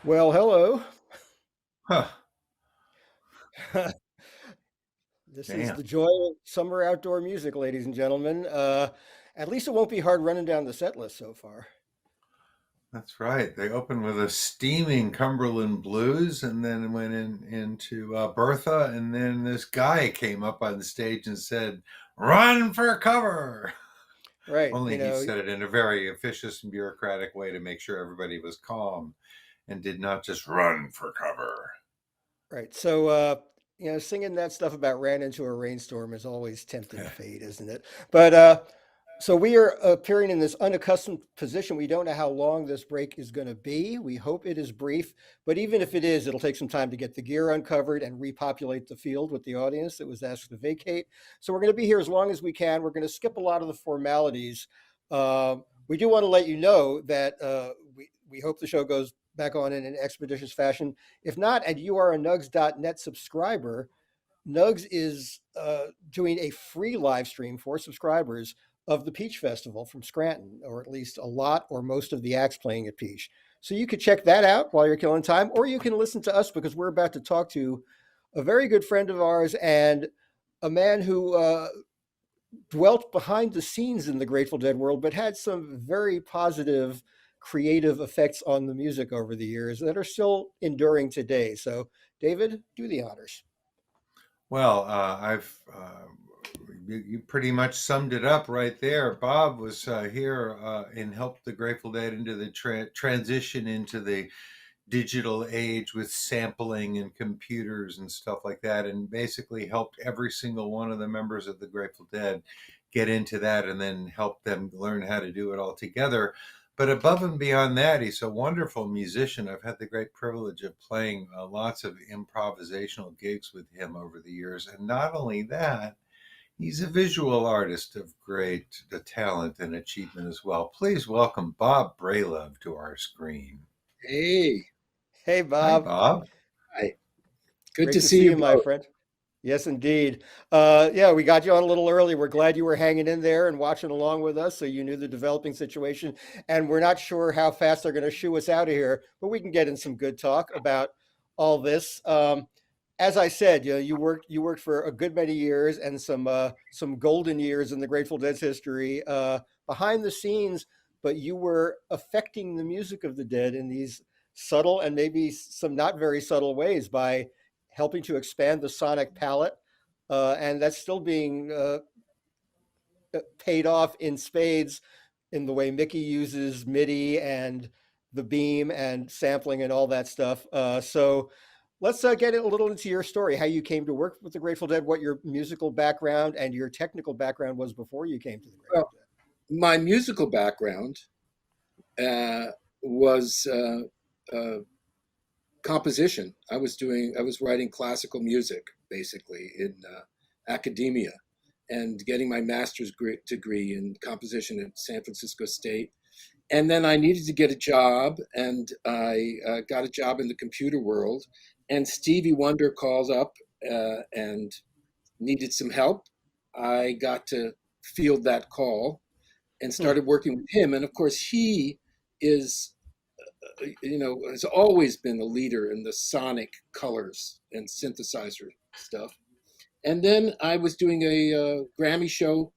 Well, hello. Huh. This is Damn. the joy of summer outdoor music, ladies and gentlemen. At least it won't be hard running down the set list so far. That's right. They opened with a steaming Cumberland blues and then went into Bertha. And then this guy came up on the stage and said, "Run for cover." Right, Only he said it in a very officious and bureaucratic way to make sure everybody was calm and did not just run for cover. right. So, singing that stuff about ran into a rainstorm is always tempting fate, isn't it? So we are appearing in this unaccustomed position. We don't know how long this break is going to be. We hope it is brief, but even if it is, it'll take some time to get the gear uncovered and repopulate the field with the audience that was asked to vacate. So we're going to be here as long as we can. We're going to skip a lot of the formalities. We do want to let you know that we hope the show goes back on in an expeditious fashion. If not, and you are a nugs.net subscriber, Nugs is doing a free live stream for subscribers of the Peach Festival from Scranton, or at least a lot or most of the acts playing at Peach. So you could check that out while you're killing time, or you can listen to us because we're about to talk to a very good friend of ours and a man who dwelt behind the scenes in the Grateful Dead world, but had some very positive creative effects on the music over the years that are still enduring today. So, David, do the honors. Well, I've you pretty much summed it up right there. Bob was here and helped the Grateful Dead into the transition into the digital age with sampling and computers and stuff like that, and basically helped every single one of the members of the Grateful Dead get into that and then help them learn how to do it all together. But above and beyond that, he's a wonderful musician. I've had the great privilege of playing lots of improvisational gigs with him over the years. And not only that, he's a visual artist of great talent and achievement as well. Please welcome Bob Bralove to our screen. Hey, Hey, Hi, Bob. Bob. hi. Good Great to to see see you you, my both. friend. Yes, indeed. Yeah, we got you on a little early. We're glad you were hanging in there and watching along with us so you knew the developing situation. And we're not sure how fast they're going to shoo us out of here, but we can get in some good talk about all this. As I said, you worked for a good many years and some golden years in the Grateful Dead's history behind the scenes, but you were affecting the music of the Dead in these subtle and maybe some not very subtle ways by helping to expand the sonic palette, and that's still being paid off in spades in the way Mickey uses MIDI and the beam and sampling and all that stuff. So let's get a little into your story, how you came to work with the Grateful Dead, what your musical background and your technical background was before you came to the Grateful Well, my musical background uh, was composition. I was writing classical music basically in academia and getting my degree in composition at San Francisco State. And then I needed to get a job, and I got a job in the computer world. And Stevie Wonder called up and needed some help. I got to field that call and Dead. started working with him. And of course, he is, has always been a leader in the sonic colors and synthesizer stuff. And then I was doing a Grammy show,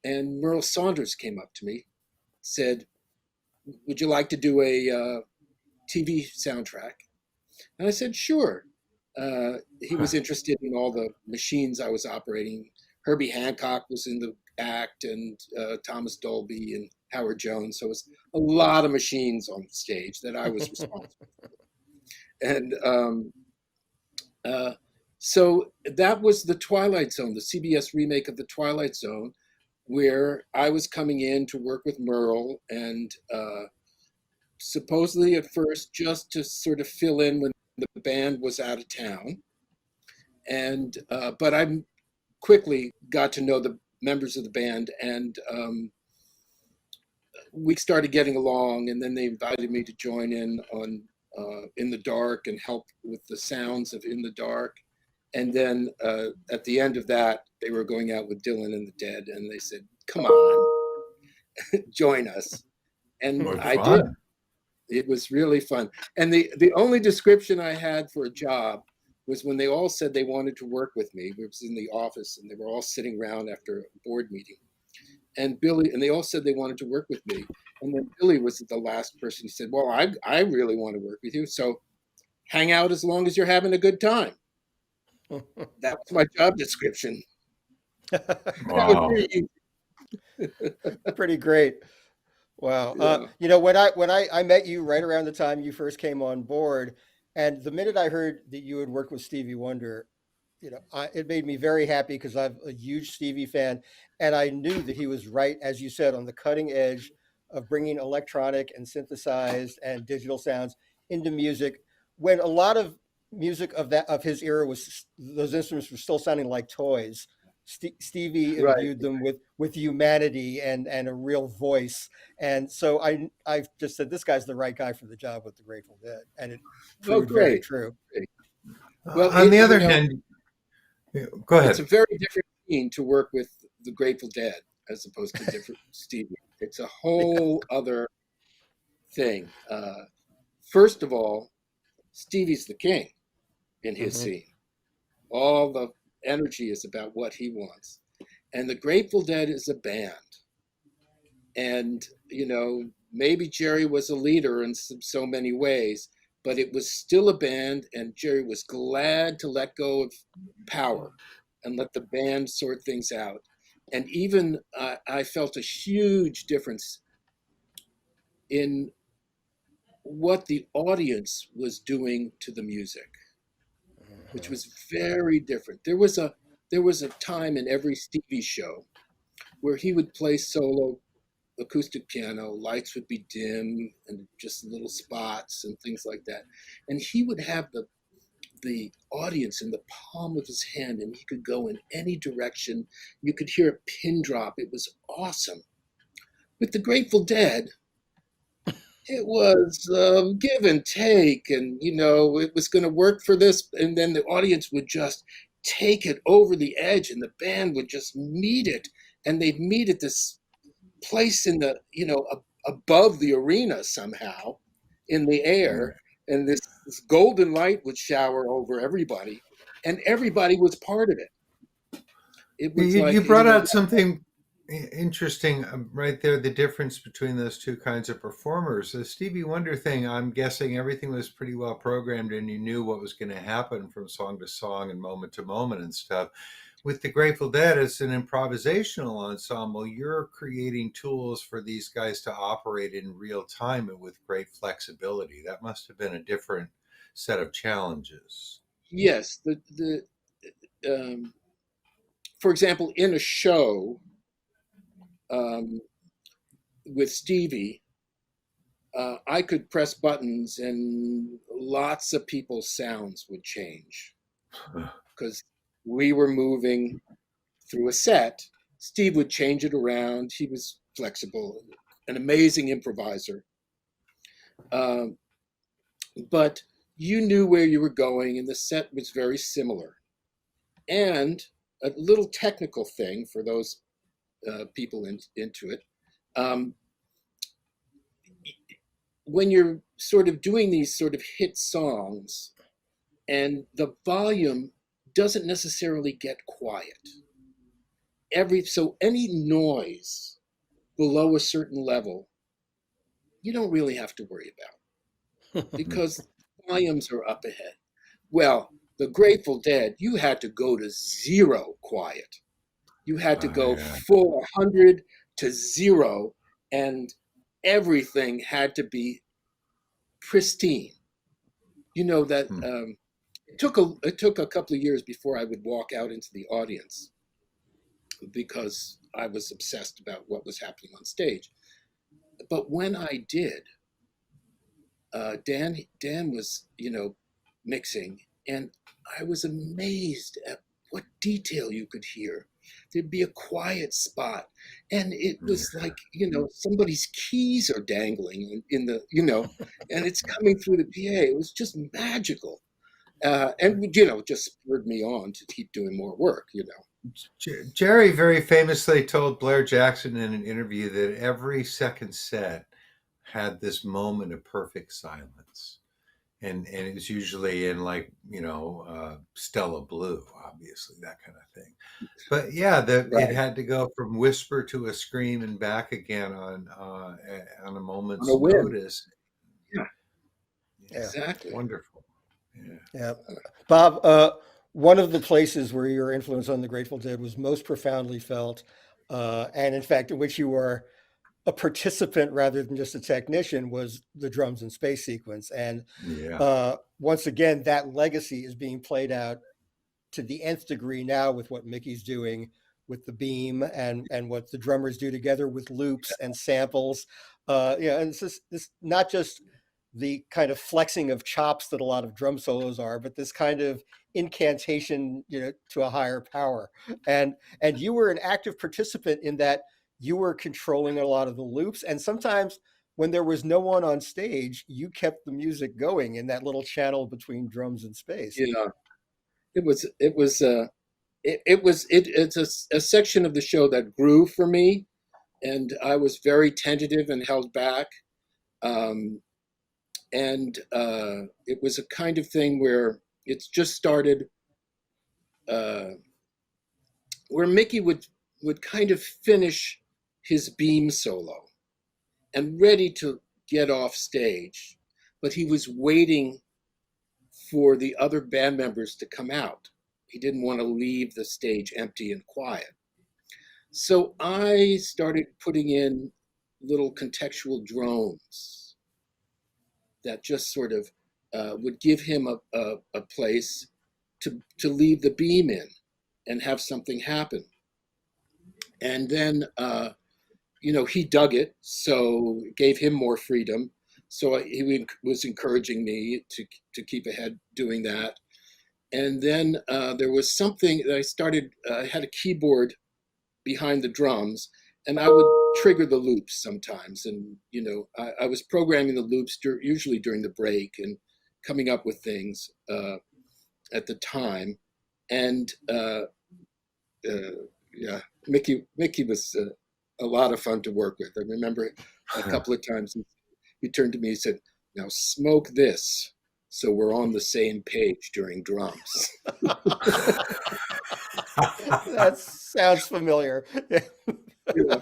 and Merle Saunders came up to me, said, "Would you like to do a TV soundtrack?" And I said, "Sure." He was interested in all the machines I was operating. Herbie Hancock was in the act, and Thomas Dolby and Howard Jones. So it was a lot of machines on stage that I was responsible for. And uh, so that was the Twilight Zone, the CBS remake of the Twilight Zone, where I was coming in to work with Merle and supposedly at first just to sort of fill in when the band was out of town. And but I quickly got to know the members of the band, and we started getting along. And then they invited me to join in on In the Dark and help with the sounds of In the Dark. And then at the end of that, they were going out with Dylan and the Dead, and they said, "Come on, join us." And What I did. fun. It was really fun. And the only description I had for a job was when they all said they wanted to work with me. We was in the office and they were all sitting around after a board meeting. And they all said they wanted to work with me. And then Billy was the last person who said, well, I really want to work with you. So hang out as long as you're having a good time. That was my job description. That was Wow. pretty easy. Pretty great. Wow. Yeah. When I met you right around the time you first came on board, and the minute I heard that you had worked with Stevie Wonder, it made me very happy because I'm a huge Stevie fan, and I knew that he was right, as you said, on the cutting edge of bringing electronic and synthesized and digital sounds into music. When a lot of music of his era was those instruments were still sounding like toys. Stevie Right. imbued them with humanity and a real voice, and so I just said this guy's the right guy for the job with the Grateful Dead, and it Oh, proved very great. true. Great. Well, On the other hand, go ahead. it's a very different scene to work with the Grateful Dead as opposed to different Stevie. It's a whole other thing. First of all, Stevie's the king in his Mhm. scene. All the energy is about what he wants. And the Grateful Dead is a band. And, maybe Jerry was a leader in so many ways, but it was still a band, and Jerry was glad to let go of power and let the band sort things out. And even I felt a huge difference in what the audience was doing to the music, which was very different. There was a time in every Stevie show where he would play solo acoustic piano, lights would be dim and just little spots and things like that. And he would have the audience in the palm of his hand, and he could go in any direction. You could hear a pin drop. It was awesome. With the Grateful Dead, it was give and take, and it was going to work for this, and then the audience would just take it over the edge, and the band would just meet it, and they'd meet at this place in the above the arena somehow in the air, and this golden light would shower over everybody, and everybody was part of it. It was You like brought out something interesting right there, the difference between those two kinds of performers. The Stevie Wonder thing, I'm guessing everything was pretty well programmed and you knew what was going to happen from song to song and moment to moment and stuff. With the Grateful Dead, it's an improvisational ensemble. You're creating tools for these guys to operate in real time and with great flexibility. That must have been a different set of challenges. yes, um, for example, in a show um, with Stevie, I could press buttons and lots of people's sounds would change because we were moving through a set. Steve would change it around. He was flexible, an amazing improviser. Um, but you knew where you were going, and the set was very similar. And a little technical thing for those people into it. Um, when you're sort of doing these sort of hit songs and the volume doesn't necessarily get quiet, so any noise below a certain level you don't really have to worry about because volumes are up ahead. Well, the Grateful Dead, you had to go to zero quiet. You had to go Yeah. full 100 to zero, and everything had to be pristine. That it took a couple of years before I would walk out into the audience because I was obsessed about what was happening on stage. But when I did, Dan was mixing, and I was amazed at what detail you could hear. There'd be a quiet spot, and it was like somebody's keys are dangling in the and it's coming through the PA. It was just magical, and just spurred me on to keep doing more work. Jerry very famously told Blair Jackson in an interview that every second set had this moment of perfect silence. And it was usually in like, Stella Blue, obviously, that kind of thing. But yeah, it Right. had to go from whisper to a scream and back again on a On a moment's whim. notice. Yeah, Yeah. exactly. Wonderful. Yeah. Yeah. Bob, one of the places where your influence on the Grateful Dead was most profoundly felt, and in fact, in which you were a participant rather than just a technician, was the drums and space sequence. And Yeah. once again, that legacy is being played out to the nth degree now with what Mickey's doing with the beam, and what the drummers do together with loops and samples. And this not just the kind of flexing of chops that a lot of drum solos are, but this kind of incantation, to a higher power. And you were an active participant in that. You were controlling a lot of the loops, and sometimes when there was no one on stage, you kept the music going in that little channel between drums and space. Yeah, it's a section of the show that grew for me, and I was very tentative and held back. Um, and it was a kind of thing where it's just started, uh, where Mickey would kind of finish his beam solo and ready to get off stage, but he was waiting for the other band members to come out. He didn't want to leave the stage empty and quiet. So I started putting in little contextual drones that just sort of would give him a place to leave the beam in and have something happen. And then, he dug it, so it gave him more freedom. So he was encouraging me to keep ahead doing that. And then there was something that I started, I had a keyboard behind the drums, and I would trigger the loops sometimes. And, I was programming the loops usually during the break and coming up with things at the time. And yeah, Mickey was a lot of fun to work with. I remember a couple of times he turned to me and said, "Now smoke this, so we're on the same page during drums." That sounds familiar. Yeah.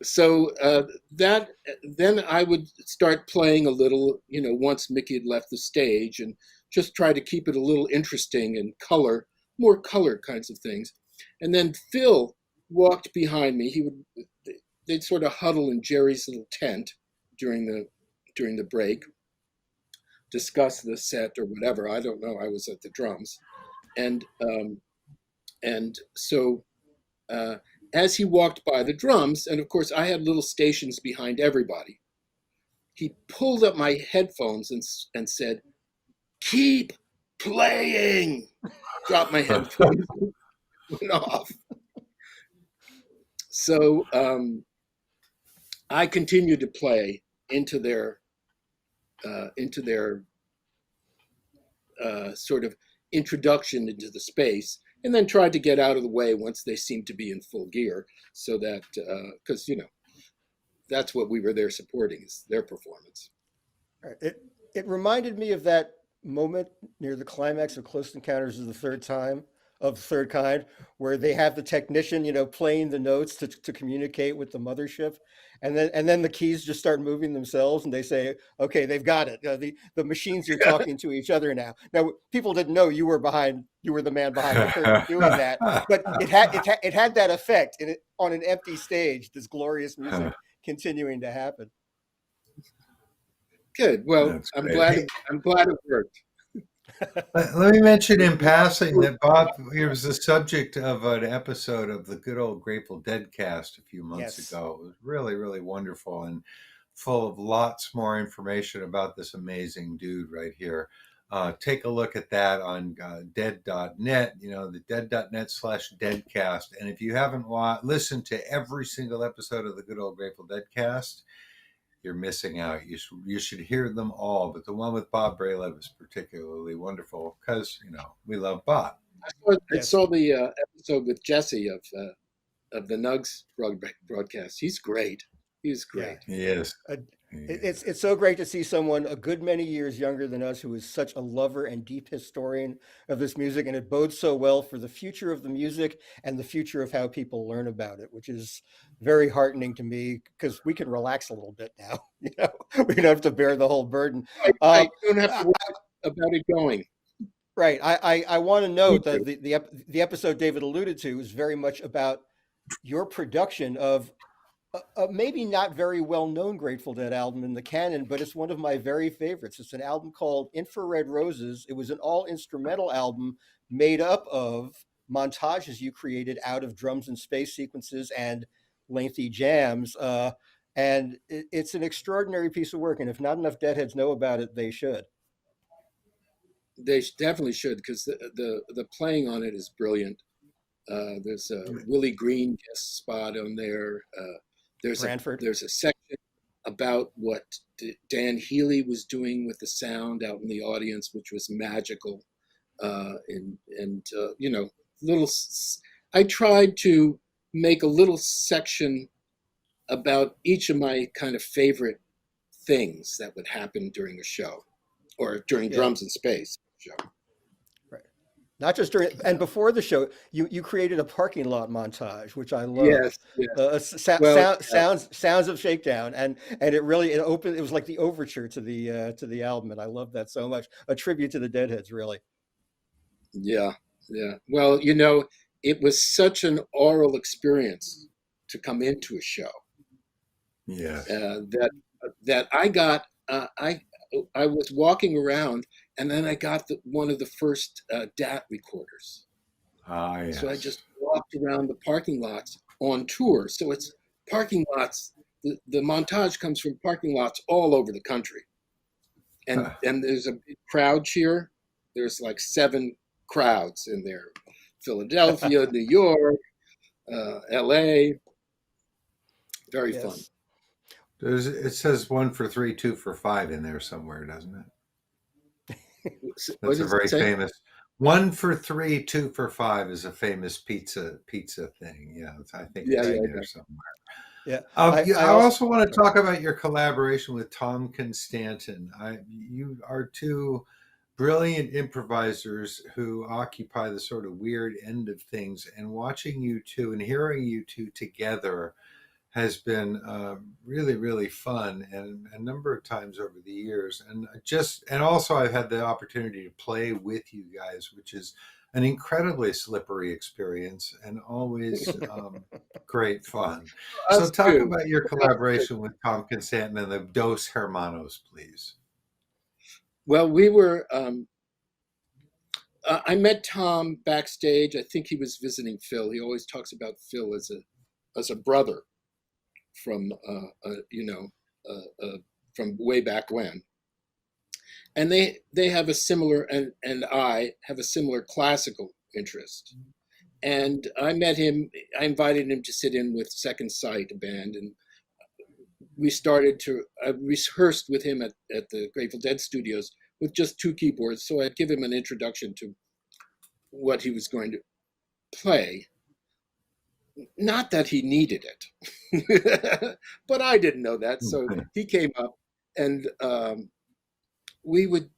So that then I would start playing a little, once Mickey had left the stage, and just try to keep it a little interesting and more color kinds of things. And then Phil walked behind me. They'd sort of huddle in Jerry's little tent during the break, discuss the set or whatever. I don't know. I was at the drums, and so uh, as he walked by the drums, and of course I had little stations behind everybody, he pulled up my headphones and said, "Keep playing." Dropped my headphones, went off. So I continued to play into their sort of introduction into the space, and then tried to get out of the way once they seemed to be in full gear, so that because that's what we were there supporting, is their performance. It reminded me of that moment near the climax of Close Encounters of the Third Kind, where they have the technician, playing the notes to communicate with the mothership, and then the keys just start moving themselves, and they say, "Okay, they've got it. The machines are talking to each other now." Now, people didn't know you were the man behind the curtain doing that, but it had that effect on an empty stage. This glorious music continuing to happen. Good. Well, That's I'm great. glad. Hey, I'm glad it worked. let me mention in passing that Bob, it was the subject of an episode of the good old Grateful Dead cast a few months Yes. ago. It was really, really wonderful and full of lots more information about this amazing dude right here. Take a look at that on dead.net, the dead.net/deadcast. And if you haven't listened to every single episode of the good old Grateful Dead cast, you're missing out. You should hear them all, but the one with Bob Bralove is particularly wonderful because we love Bob. I Yes. saw the episode with Jesse of the Nugs broadcast. He's great. He was Yeah. great. Yes. Uh, Yeah. it's so great to see someone a good many years younger than us who is such a lover and deep historian of this music, and it bodes so well for the future of the music and the future of how people learn about it, which is very heartening to me because we can relax a little bit now. We don't have to bear the whole burden. I Um, don't have to I, worry about it going. right. I want to Me note that too. the episode David alluded to is very much about your production of maybe not very well known Grateful Dead album in the canon, but it's one of my very favorites. It's an album called Infrared Roses. It was an all instrumental album made up of montages you created out of drums and space sequences and lengthy jams. And it's an extraordinary piece of work. And if not enough Deadheads know about it, they should. They definitely should, because the playing on it is brilliant. There's a Willie Green guest spot on there. There's a Branford. there's a section about what Dan Healy was doing with the sound out in the audience, which was magical. And you know, little. I tried to make a little section about each of my kind of favorite things that would happen during a show, or during Yeah. Drums in Space show. Right. Not just during and before the show, you created a parking lot montage, which I Yes, loved. yes. Well, Sounds of Shakedown, and it opened. It was like the overture to the album, and I love that so much. A tribute to the Deadheads, really. yeah, yeah. Well, you know, it was such an oral experience to come into a show Yes. that I got. I was walking around, and then I got one of the first DAT recorders. Ah, So I yes. just walked around the parking lots on tour. So it's parking lots. The montage comes from parking lots all over the country, and there's a big crowd cheer. There's like 7 crowds in there: Philadelphia, New York, L.A. Very fun. Yes. It says 1 for 3, 2 for 5 in there somewhere, doesn't it? What That's a does it very say? famous 1 for 3, 2 for 5 is a famous pizza thing. Yeah, I think Yeah, it's yeah, in yeah. there somewhere. Yeah. Yeah, I I also. also want to talk about your collaboration with Tom Constantin. You are two brilliant improvisers who occupy the sort of weird end of things, and watching you two and hearing you two together has been really, really fun, and a number of times over the years. And also I've had the opportunity to play with you guys, which is an incredibly slippery experience and always great fun. So Us talk too. about your collaboration with Tom Constantin and the Dos Hermanos, please. Well, we were. I met Tom backstage. I think he was visiting Phil. He always talks about Phil as a brother from you know from way back when. And they have a similar, and I have a similar classical interest. And I met him. I invited him to sit in with Second Sight, a band, and we started to. I rehearsed with him at the Grateful Dead studios with just 2 keyboards, so I'd give him an introduction to what he was going to play. Not that he needed it, but I didn't know that. So he came up, and we would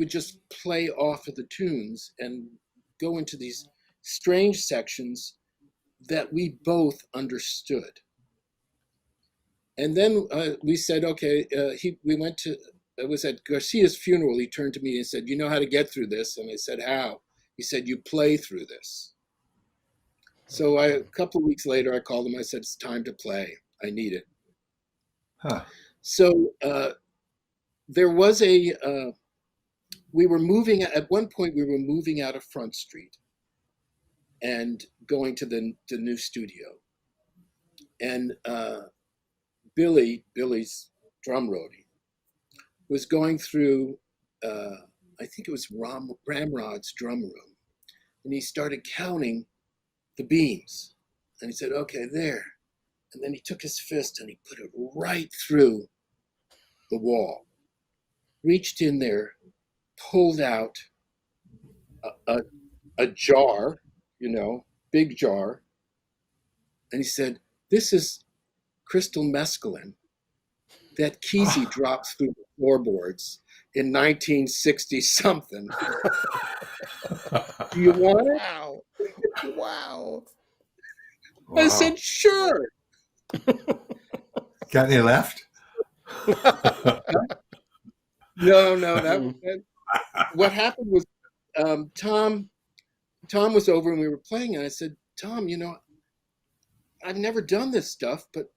just play off of the tunes and go into these strange sections that we both understood. And then we said, okay, we went to, it was at Garcia's funeral. He turned to me and said, "You know how to get through this?" And I said, "How?" He said, "You play through this." So a couple of weeks later, I called him. I said, "It's time to play. I need it." Huh. So there was we were moving, at one point, we were moving out of Front Street and going to the new studio. And Billy's drum roadie, was going through, I think it was Ramrod's drum room. And he started counting the beams. And he said, "Okay, there." And then he took his fist and he put it right through the wall, reached in there, pulled out a jar, you know, big jar. And he said, "This is crystal mescaline that Kesey dropped through the floorboards in 1960 something. Do you want it? Wow. Wow. I Wow. said, sure. Got any left? No, what happened was Tom was over and we were playing, and I said, Tom, I've never done this stuff, but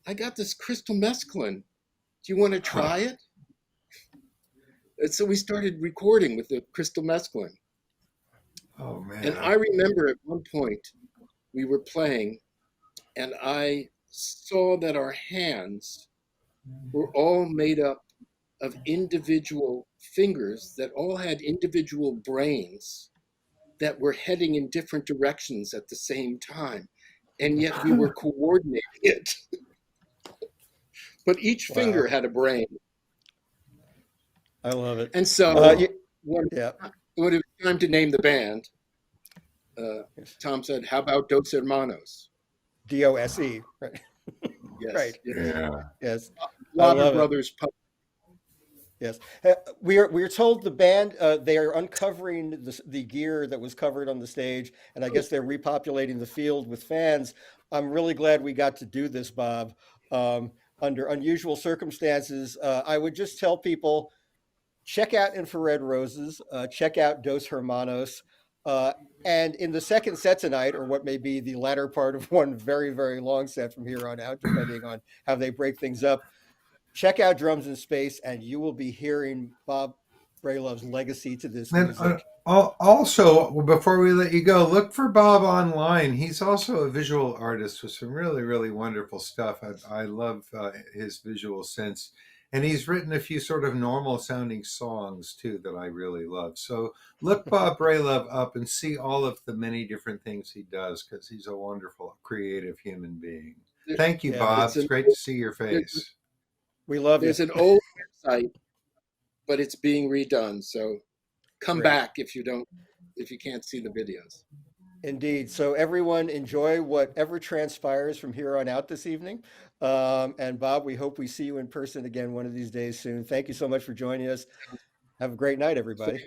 I got this crystal mescaline. Do you want to try it? And so we started recording with the crystal mescaline. Oh man. And I remember at one point we were playing, and I saw that our hands were all made up of individual fingers that all had individual brains that were heading in different directions at the same time. And yet we were coordinating it. But each finger had a brain. I love it. And so when it was time to name the band, Tom said, how about Dos Hermanos? DOSE, right? Yes. Right. Yeah. Yes. Lambert Brothers. Yes, we are told the band they are uncovering the gear that was covered on the stage, and I guess they're repopulating the field with fans. I'm really glad we got to do this, Bob. Under unusual circumstances, I would just tell people, check out Infrared Roses, check out Dos Hermanos, and in the second set tonight, or what may be the latter part of one very, very long set from here on out, depending on how they break things up, check out Drums in Space, and you will be hearing Bob Bralove's legacy to this music. Also, before we let you go, look for Bob online. He's also a visual artist with some really, really wonderful stuff. I love his visual sense. And he's written a few sort of normal sounding songs too that I really love. So look Bob Bralove up and see all of the many different things he does, because he's a wonderful, creative human being. Thank you, Bob. It's great to see your face. We love There's you. an old website, but it's being redone. So come back if you can't see the videos. Indeed. So everyone enjoy whatever transpires from here on out this evening. And Bob, we hope we see you in person again one of these days soon. Thank you so much for joining us. Have a great night, everybody.